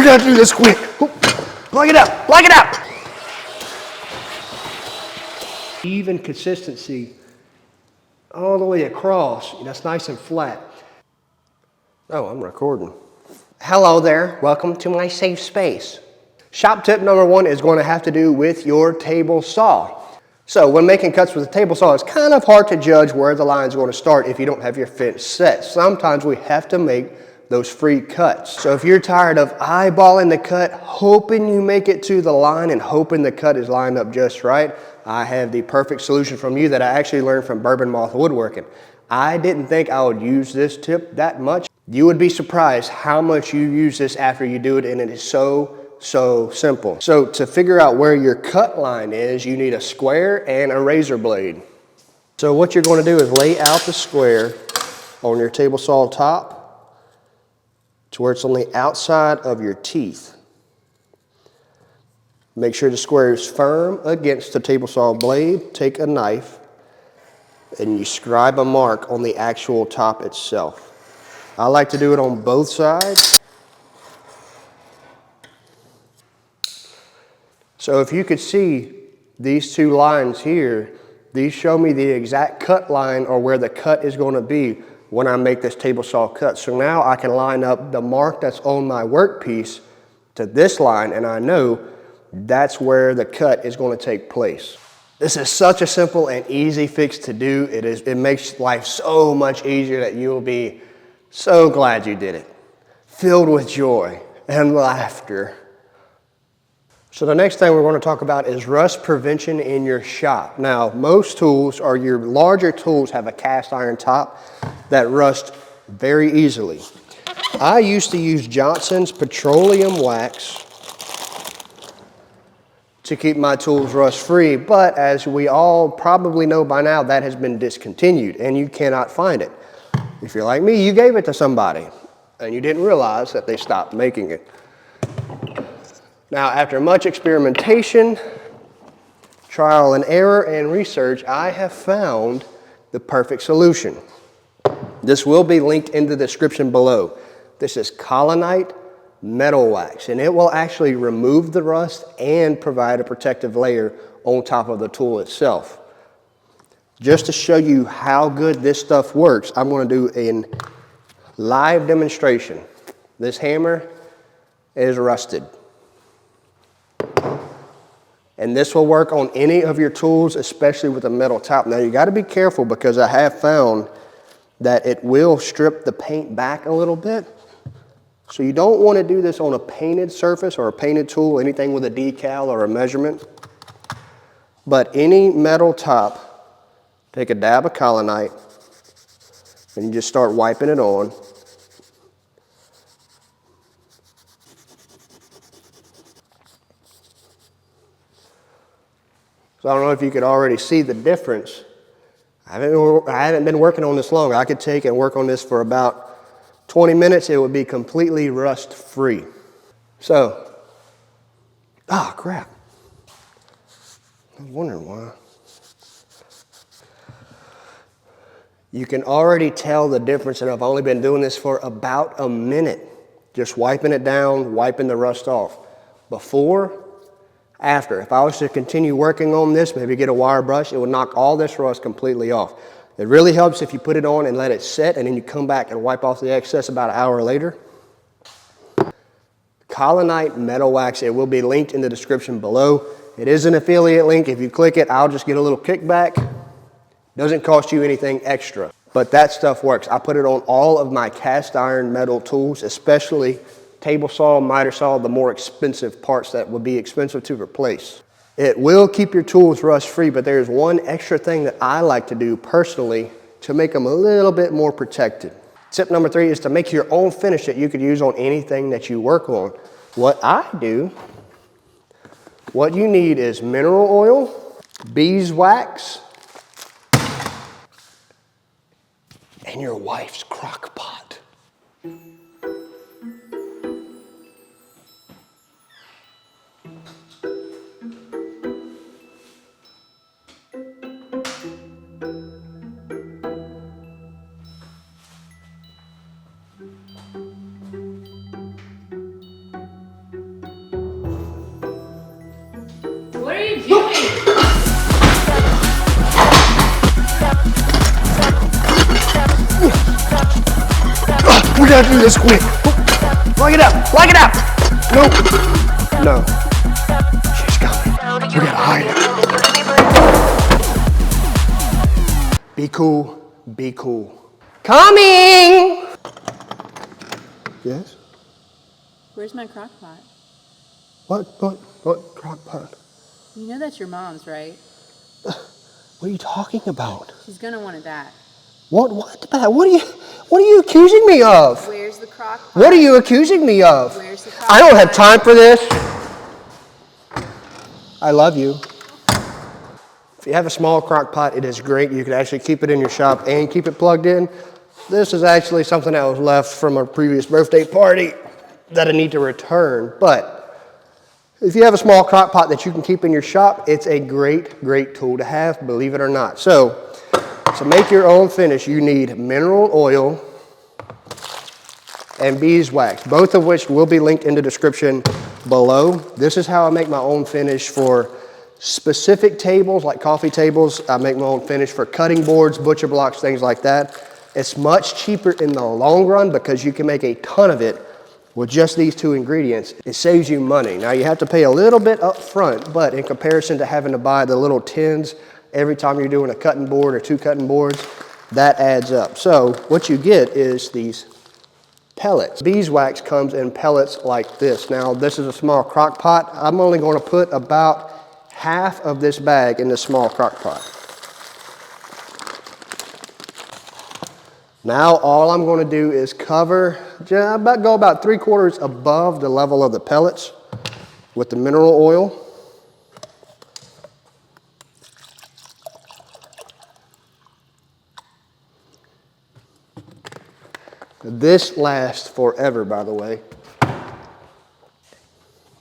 We gotta do this quick. Plug it up, plug it up. Even consistency all the way across. That's nice and flat. Oh, I'm recording. Hello there, welcome to my safe space. Shop tip number 1 is going to have to do with your table saw. So when making cuts with a table saw, it's kind of hard to judge where the line is going to start if you don't have your fence set. Sometimes we have to make those free cuts. So if you're tired of eyeballing the cut, hoping you make it to the line and hoping the cut is lined up just right, I have the perfect solution from you that I actually learned from Bourbon Moth Woodworking. I didn't think I would use this tip that much. You would be surprised how much you use this after you do it, and it is so simple. So to figure out where your cut line is, you need a square and a razor blade. So what you're going to do is lay out the square on your table saw top to where it's on the outside of your teeth. Make sure the square is firm against the table saw blade. Take a knife and you scribe a mark on the actual top itself. I like to do it on both sides. So if you could see these two lines here, these show me the exact cut line or where the cut is going to be when I make this table saw cut. So now I can line up the mark that's on my workpiece to this line, and I know that's where the cut is going to take place. This is such a simple and easy fix to do. It makes life so much easier that you'll be so glad you did it, filled with joy and laughter. So the next thing we're going to talk about is rust prevention in your shop. Now, most tools or your larger tools have a cast iron top that rust very easily. I used to use Johnson's petroleum wax to keep my tools rust free, but as we all probably know by now, that has been discontinued and you cannot find it. If you're like me, you gave it to somebody and you didn't realize that they stopped making it. Now, after much experimentation, trial and error, and research, I have found the perfect solution. This will be linked in the description below. This is Colonite metal wax, and it will actually remove the rust and provide a protective layer on top of the tool itself. Just to show you how good this stuff works, I'm going to do a live demonstration. This hammer is rusted. And this will work on any of your tools, especially with a metal top. Now you got to be careful because I have found that it will strip the paint back a little bit. So you don't want to do this on a painted surface or a painted tool, anything with a decal or a measurement. But any metal top, take a dab of Colonite and you just start wiping it on. So I don't know if you could already see the difference. I haven't been working on this long. I could take and work on this for about 20 minutes. It would be completely rust free. So, crap. I was wondering why. You can already tell the difference, and I've only been doing this for about a minute. Just wiping it down, wiping the rust off. Before, after. If I was to continue working on this, maybe get a wire brush, it would knock all this rust completely off. It really helps if you put it on and let it set, and then you come back and wipe off the excess about an hour later. Colonite metal wax, it will be linked in the description below. It is an affiliate link. If you click it, I'll just get a little kickback. Doesn't cost you anything extra, but that stuff works. I put it on all of my cast iron metal tools, especially table saw, miter saw, the more expensive parts that would be expensive to replace. It will keep your tools rust free, but there's one extra thing that I like to do personally to make them a little bit more protected. Tip number 3 is to make your own finish that you could use on anything that you work on. What I do, what you need is mineral oil, beeswax, and your wife's crock pot. We gotta do this quick. Lock it up, lock it up. Nope. No. She's coming. We gotta hide her. Be cool, be cool. Coming! Yes? Where's my crock pot? What crock pot? You know that's your mom's, right? What are you talking about? She's gonna want it back. What are you accusing me of? Where's the crock pot? What are you accusing me of? Where's the crock I don't have pot? time for this. I love you. If you have a small crock pot, it is great. You can actually keep it in your shop and keep it plugged in. This is actually something that was left from a previous birthday party that I need to return. But if you have a small crock pot that you can keep in your shop, it's a great tool to have, believe it or not. So to make your own finish, you need mineral oil and beeswax, both of which will be linked in the description below. This is how I make my own finish for specific tables, like coffee tables. I make my own finish for cutting boards, butcher blocks, things like that. It's much cheaper in the long run because you can make a ton of it with just these two ingredients. It saves you money. Now you have to pay a little bit up front, but in comparison to having to buy the little tins every time you're doing a cutting board or two cutting boards, that adds up. So what you get is these pellets. Beeswax comes in pellets like this. Now this is a small crock pot. I'm only going to put about half of this bag in this small crock pot. Now all I'm going to do is cover, go about 3/4 above the level of the pellets with the mineral oil. This lasts forever, by the way. I'm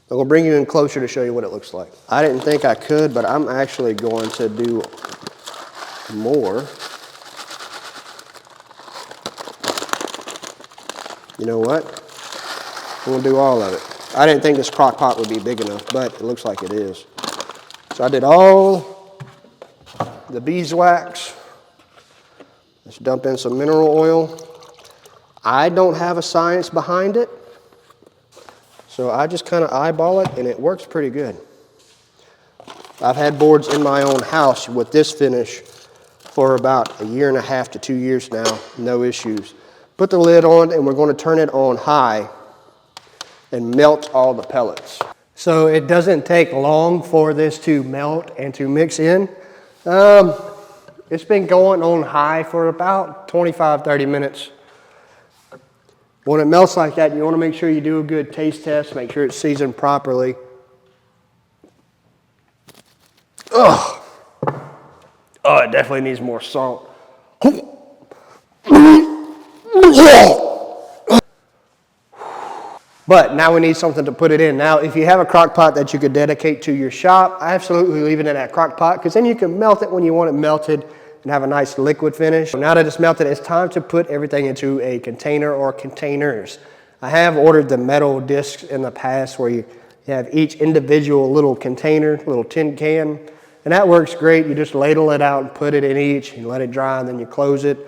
going to bring you in closer to show you what it looks like. I didn't think I could, but I'm actually going to do more. You know what? I'm gonna do all of it. I didn't think this crock pot would be big enough, but it looks like it is. So I did all the beeswax. Let's dump in some mineral oil. I don't have a science behind it, so I just kind of eyeball it, and it works pretty good. I've had boards in my own house with this finish for about 1.5 to 2 years now, no issues. Put the lid on, and we're going to turn it on high and melt all the pellets. So it doesn't take long for this to melt and to mix in. It's been going on high for about 25-30 minutes. When it melts like that, you want to make sure you do a good taste test, make sure it's seasoned properly. Oh, it definitely needs more salt. But now we need something to put it in. Now, if you have a crock pot that you could dedicate to your shop, I absolutely leave it in that crock pot because then you can melt it when you want it melted and have a nice liquid finish. Now that it's melted, it's time to put everything into a container or containers. I have ordered the metal discs in the past where you have each individual little container, little tin can, and that works great. You just ladle it out and put it in each and let it dry, and then you close it.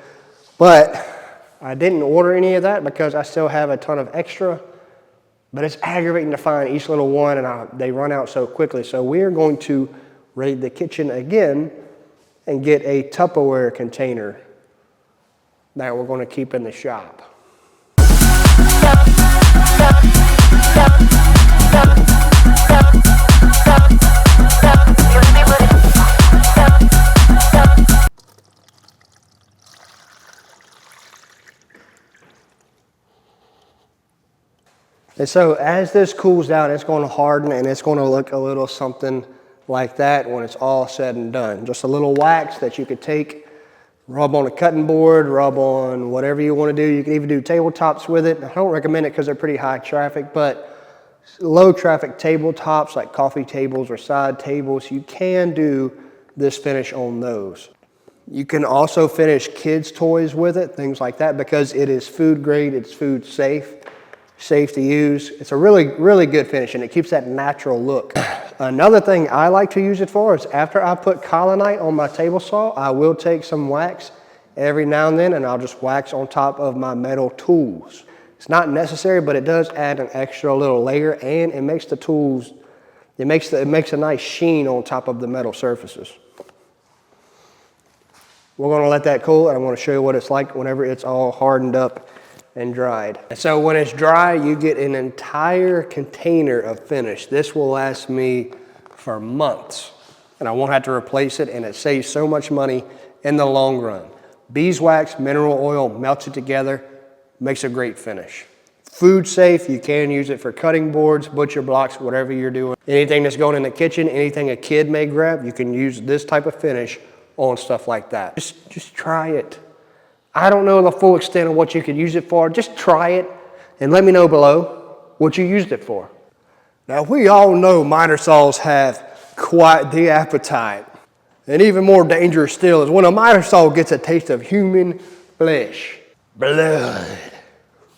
But I didn't order any of that because I still have a ton of extra. But it's aggravating to find each little one, and they run out so quickly. So we're going to raid the kitchen again and get a Tupperware container that we're going to keep in the shop. And so as this cools down, it's going to harden and it's going to look a little something like that when it's all said and done. Just a little wax that you could take, rub on a cutting board, rub on whatever you want to do. You can even do tabletops with it. I don't recommend it because they're pretty high traffic, but low traffic tabletops like coffee tables or side tables, you can do this finish on those. You can also finish kids' toys with it, things like that, because it is food grade, it's food safe to use. It's a really good finish, and it keeps that natural look. Another thing I like to use it for is after I put Colonite on my table saw, I will take some wax every now and then, and I'll just wax on top of my metal tools. It's not necessary, but it does add an extra little layer, and it makes the tools, it makes a nice sheen on top of the metal surfaces. We're going to let that cool, and I'm going to show you what it's like whenever it's all hardened up and dried. And so when it's dry, you get an entire container of finish. This will last me for months, and I won't have to replace it, and it saves so much money in the long run. Beeswax, mineral oil, melts it together, makes a great finish. Food safe, you can use it for cutting boards, butcher blocks, whatever you're doing. Anything that's going in the kitchen, anything a kid may grab, you can use this type of finish on stuff like that. Just try it. I don't know the full extent of what you could use it for. Just try it and let me know below what you used it for. Now, we all know miter saws have quite the appetite. And even more dangerous still is when a miter saw gets a taste of human flesh, blood.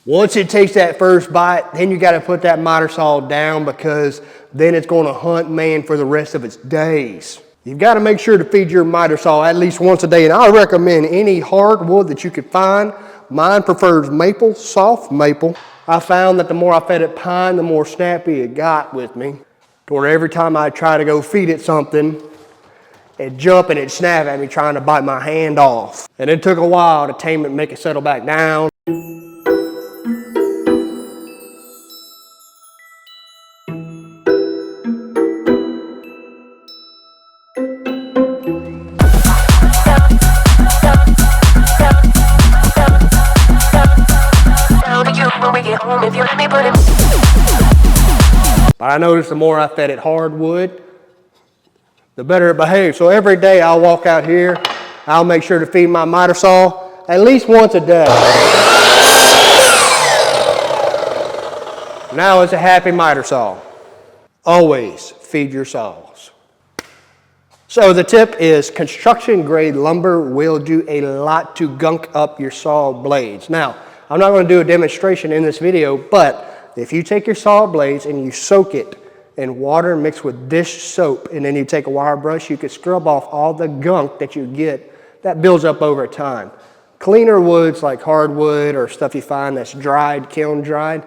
Once it takes that first bite, then you got to put that miter saw down, because then it's going to hunt man for the rest of its days. You've got to make sure to feed your miter saw at least once a day, and I recommend any hardwood that you could find. Mine prefers maple, soft maple. I found that the more I fed it pine, the more snappy it got with me. To where every time I try to go feed it something, it'd jump and it'd snap at me trying to bite my hand off. And it took a while to tame it and make it settle back down. But I noticed the more I fed it hardwood, the better it behaves. So every day I'll walk out here, I'll make sure to feed my miter saw at least once a day. Now it's a happy miter saw. Always feed your saws. So the tip is construction grade lumber will do a lot to gunk up your saw blades. Now, I'm not going to do a demonstration in this video, but if you take your saw blades and you soak it in water mixed with dish soap, and then you take a wire brush, you can scrub off all the gunk that you get that builds up over time. Cleaner woods like hardwood or stuff you find that's dried, kiln dried,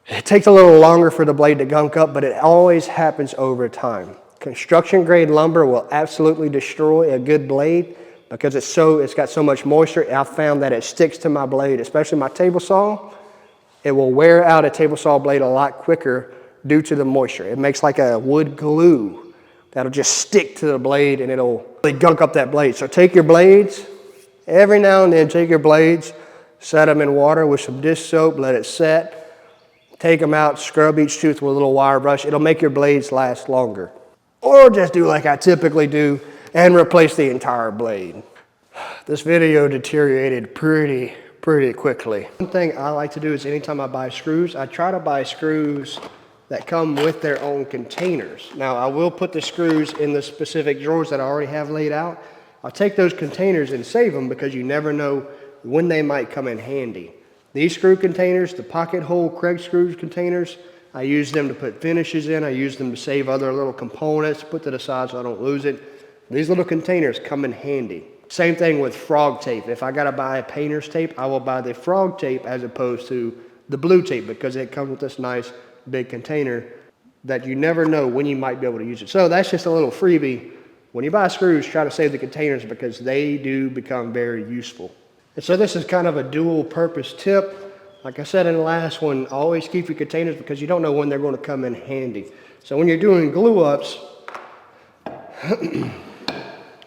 it takes a little longer for the blade to gunk up, but it always happens over time. Construction grade lumber will absolutely destroy a good blade because it's got so much moisture. I found that it sticks to my blade, especially my table saw. It will wear out a table saw blade a lot quicker due to the moisture. It makes like a wood glue that'll just stick to the blade, and it'll really gunk up that blade. So take your blades, every now and then take your blades, set them in water with some dish soap, let it set, take them out, scrub each tooth with a little wire brush. It'll make your blades last longer. Or just do like I typically do and replace the entire blade. This video deteriorated pretty quickly. One thing I like to do is anytime I buy screws, I try to buy screws that come with their own containers. Now, I will put the screws in the specific drawers that I already have laid out. I'll take those containers and save them because you never know when they might come in handy. These screw containers, the pocket hole Craig screws containers, I use them to put finishes in. I use them to save other little components, put to the side so I don't lose it. These little containers come in handy. Same thing with frog tape. If I gotta buy a painter's tape, I will buy the frog tape as opposed to the blue tape because it comes with this nice big container that you never know when you might be able to use it. So that's just a little freebie. When you buy screws, try to save the containers because they do become very useful. And so this is kind of a dual purpose tip. Like I said in the last one, always keep your containers because you don't know when they're going to come in handy. So when you're doing glue ups,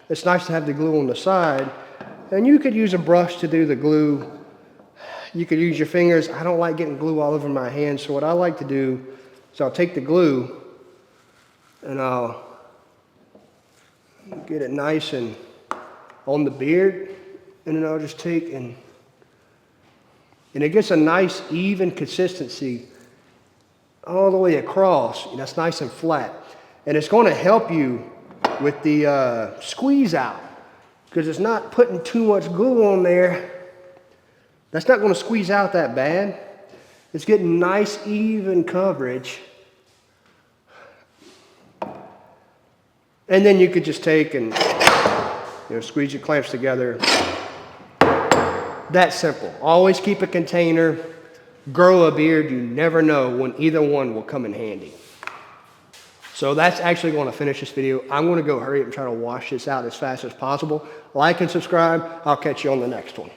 it's nice to have the glue on the side. And you could use a brush to do the glue. You could use your fingers. I don't like getting glue all over my hands, so what I like to do is I'll take the glue and I'll get it nice and on the beard, and then I'll just take and it gets a nice even consistency all the way across. That's nice and flat. And it's going to help you with the squeeze out because it's not putting too much glue on there. That's not going to squeeze out that bad. It's getting nice even coverage. And then you could just take and squeeze your clamps together That simple. Always keep a container, grow a beard. You never know when either one will come in handy. So that's actually going to finish this video. I'm going to go hurry up and try to wash this out as fast as possible. Like and subscribe. I'll catch you on the next one.